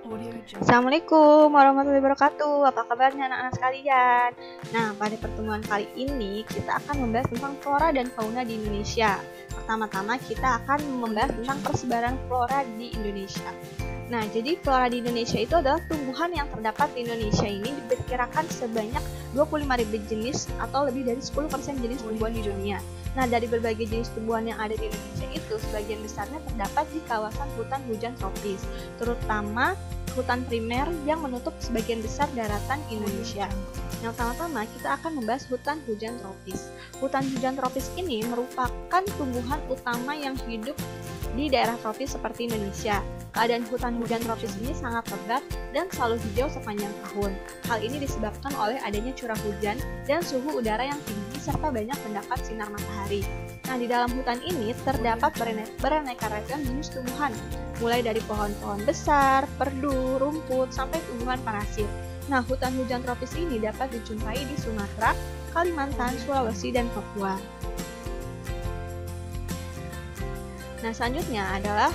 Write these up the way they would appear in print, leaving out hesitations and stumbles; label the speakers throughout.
Speaker 1: Assalamualaikum warahmatullahi wabarakatuh. Apa kabarnya anak-anak sekalian? Nah, pada pertemuan kali ini kita akan membahas tentang flora dan fauna di Indonesia. Pertama-tama kita akan membahas tentang persebaran flora di Indonesia. Nah, jadi flora di Indonesia itu adalah tumbuhan yang terdapat di Indonesia ini diperkirakan sebanyak 25.000 jenis atau lebih dari 10% jenis tumbuhan di dunia. Nah, dari berbagai jenis tumbuhan yang ada di Indonesia itu, sebagian besarnya terdapat di kawasan hutan hujan tropis, terutama hutan primer yang menutup sebagian besar daratan Indonesia. Yang pertama, kita akan membahas hutan hujan tropis. Hutan hujan tropis ini merupakan tumbuhan utama yang hidup di daerah tropis seperti Indonesia. Keadaan hutan hujan tropis ini sangat lebat dan selalu hijau sepanjang tahun. Hal ini disebabkan oleh adanya curah hujan dan suhu udara yang tinggi serta banyak mendapat sinar matahari. Nah, di dalam hutan ini terdapat beraneka ragam jenis tumbuhan, mulai dari pohon-pohon besar, perdu, rumput, sampai tumbuhan parasit. Nah, hutan hujan tropis ini dapat dijumpai di Sumatera, Kalimantan, Sulawesi, dan Papua. Nah, selanjutnya adalah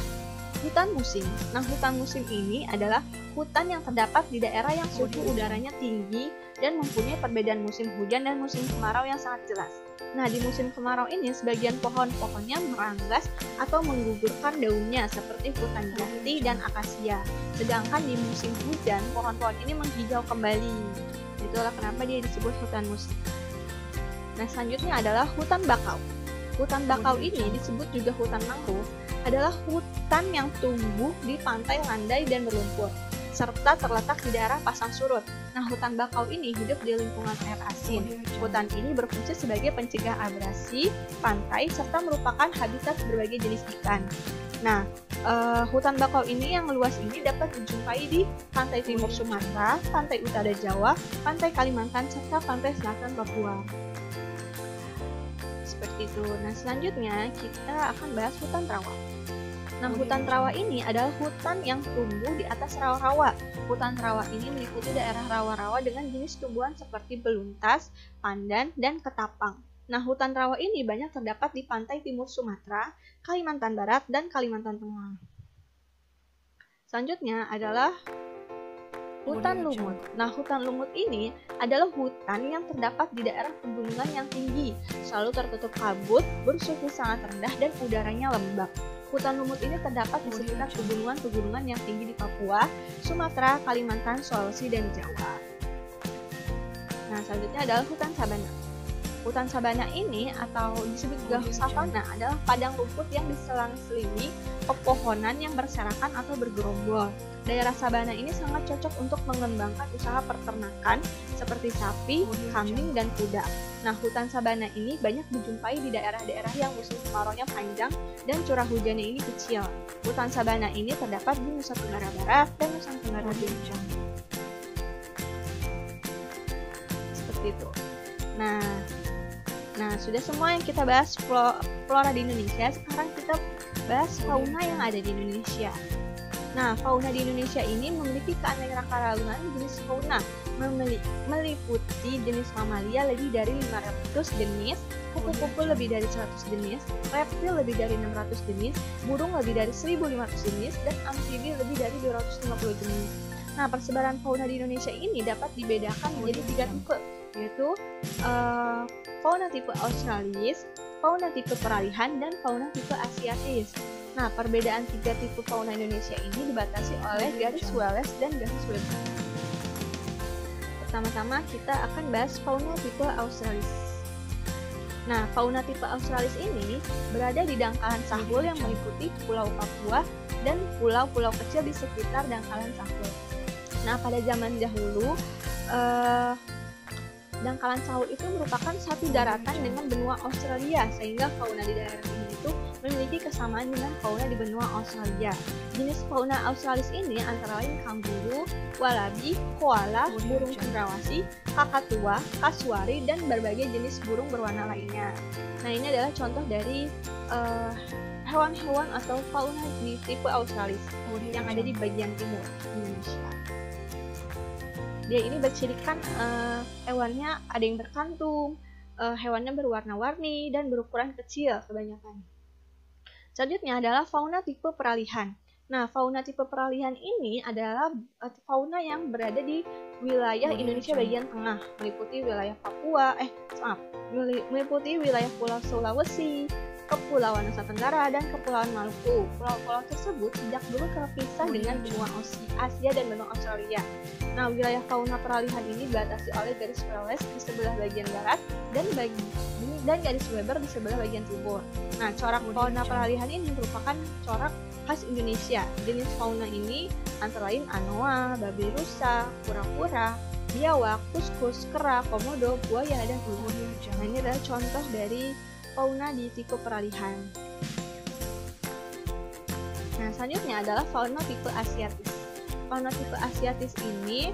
Speaker 1: hutan musim. Nah, hutan musim ini adalah hutan yang terdapat di daerah yang suhu udaranya tinggi dan mempunyai perbedaan musim hujan dan musim kemarau yang sangat jelas. Nah, di musim kemarau ini sebagian pohon-pohonnya meranggas atau menggugurkan daunnya seperti hutan jati dan akasia. Sedangkan di musim hujan, pohon-pohon ini menghijau kembali. Itulah kenapa dia disebut hutan musim. Nah, selanjutnya adalah hutan bakau. Hutan bakau ini disebut juga hutan mangrove, adalah hutan yang tumbuh di pantai landai dan berlumpur, serta terletak di daerah pasang surut. Nah, hutan bakau ini hidup di lingkungan air asin. Hutan ini berfungsi sebagai pencegah abrasi pantai, serta merupakan habitat berbagai jenis ikan. Nah, hutan bakau ini yang luas ini dapat dijumpai di pantai timur Sumatera, pantai utara Jawa, pantai Kalimantan, serta pantai selatan Papua. Seperti itu. Nah, selanjutnya kita akan bahas hutan rawa. Nah, hutan rawa ini adalah hutan yang tumbuh di atas rawa-rawa. Hutan rawa ini meliputi daerah rawa-rawa dengan jenis tumbuhan seperti beluntas, pandan, dan ketapang. Nah, hutan rawa ini banyak terdapat di pantai timur Sumatera, Kalimantan Barat, dan Kalimantan Tengah. Selanjutnya adalah hutan lumut. Nah, hutan lumut ini adalah hutan yang terdapat di daerah pegunungan yang tinggi, selalu tertutup kabut, bersuhu sangat rendah, dan udaranya lembab. Hutan lumut ini terdapat di sekitar pegunungan-pegunungan yang tinggi di Papua, Sumatera, Kalimantan, Sulawesi, dan Jawa. Nah, selanjutnya adalah hutan sabana. Hutan sabana ini atau disebut juga savana adalah padang rumput yang diselang-selingi pepohonan yang berserakan atau bergerombol. Daerah sabana ini sangat cocok untuk mengembangkan usaha peternakan seperti sapi, kambing, dan kuda. Nah, hutan sabana ini banyak dijumpai di daerah-daerah yang musim kemaraunya panjang dan curah hujannya ini kecil. Hutan sabana ini terdapat di Nusa Tenggara Barat dan Nusa Tenggara Timur. Seperti itu. Nah, sudah semua yang kita bahas flora di Indonesia. Sekarang kita bahas fauna yang ada di Indonesia. Nah, fauna di Indonesia ini memiliki keanekaragaman jenis fauna, meliputi jenis mamalia lebih dari 500 jenis, kupu-kupu lebih dari 100 jenis, reptil lebih dari 600 jenis, burung lebih dari 1.500 jenis, dan amfibi lebih dari 250 jenis. Nah, persebaran fauna di Indonesia ini dapat dibedakan menjadi 3 tipe, yaitu fauna tipe australis, fauna tipe peralihan, dan fauna tipe asiatis. Nah, perbedaan 3 tipe fauna Indonesia ini dibatasi oleh garis Wallace dan garis Weber. Pertama-tama kita akan bahas fauna tipe australis. Nah, fauna tipe australis ini berada di dangkalan Sahul yang meliputi Pulau Papua dan pulau-pulau kecil di sekitar dangkalan Sahul. Nah, pada zaman dahulu, dangkalan Sahul itu merupakan satu daratan dengan benua Australia, sehingga fauna di daerah ini itu memiliki kesamaan dengan fauna di benua Australia. Jenis fauna australis ini antara lain kanguru, walabi, koala, burung cendrawasih, kakatua, kasuari, dan berbagai jenis burung berwarna lainnya. Nah, ini adalah contoh dari hewan-hewan atau fauna di tipe australis yang ada di bagian timur Indonesia. Dia ini bercirikan hewannya ada yang berkantung, hewannya berwarna-warni dan berukuran kecil kebanyakan. Selanjutnya adalah fauna tipe peralihan. Nah, fauna tipe peralihan ini adalah fauna yang berada di wilayah Indonesia bagian tengah, meliputi wilayah Papua, meliputi wilayah Pulau Sulawesi, Kepulauan Nusa Tenggara, dan Kepulauan Maluku. Pulau-pulau tersebut sejak dulu terpisah dengan benua Asia dan benua Australia. Nah, wilayah fauna peralihan ini dibatasi oleh garis Welles di sebelah bagian barat dan garis Weber di sebelah bagian timur. Nah, corak fauna peralihan ini merupakan corak khas Indonesia. Jenis fauna ini antara lain anoa, babi rusa, kura-kura, biawak, kuskus, kera, komodo, buaya, dan ular. Nah, ini adalah contoh dari fauna di tipe peralihan. Nah, selanjutnya adalah fauna tipe asiatis. Fauna tipe asiatis ini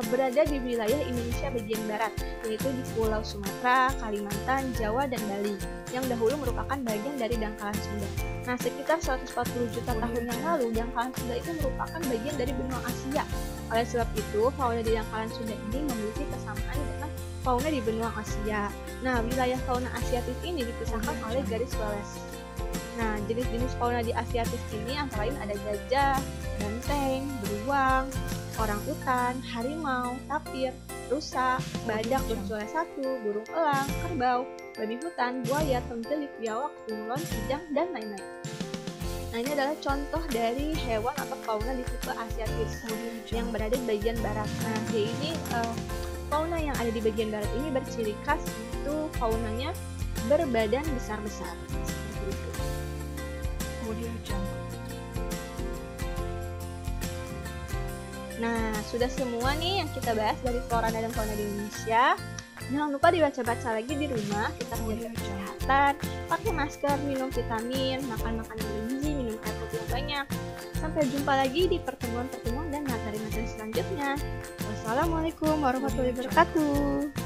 Speaker 1: berada di wilayah Indonesia bagian barat, yaitu di Pulau Sumatera, Kalimantan, Jawa, dan Bali, yang dahulu merupakan bagian dari dangkalan Sunda. Nah, sekitar 140 juta tahun yang lalu, dangkalan Sunda itu merupakan bagian dari benua Asia. Oleh sebab itu, fauna di dangkalan Sunda ini memiliki kesamaan dengan fauna di benua Asia. Nah, wilayah fauna asiatis ini dipisahkan oleh garis Welles. Nah, jenis-jenis fauna di asiatis ini antara lain ada gajah, banteng, beruang, orangutan, harimau, tapir, rusa, badak bersuara satu, burung elang, kerbau, babi hutan, buaya, tenggelik, biawak, bunglon, kijang, dan lain-lain. Nah, ini adalah contoh dari hewan atau fauna di tipe asiatis yang berada di bagian barat. Nah, ini fauna yang ada di bagian barat ini berciri khas itu faunanya berbadan besar-besar. Seperti itu. Nah, sudah semua nih yang kita bahas dari flora dan fauna di Indonesia. Jangan lupa dibaca-baca lagi di rumah. Kita jaga kesehatan, pakai masker, minum vitamin, makan makanan bergizi, minum air putih yang banyak. Sampai jumpa lagi di pertemuan-pertemuan dan materi-materi selanjutnya. Wassalamualaikum warahmatullahi wabarakatuh.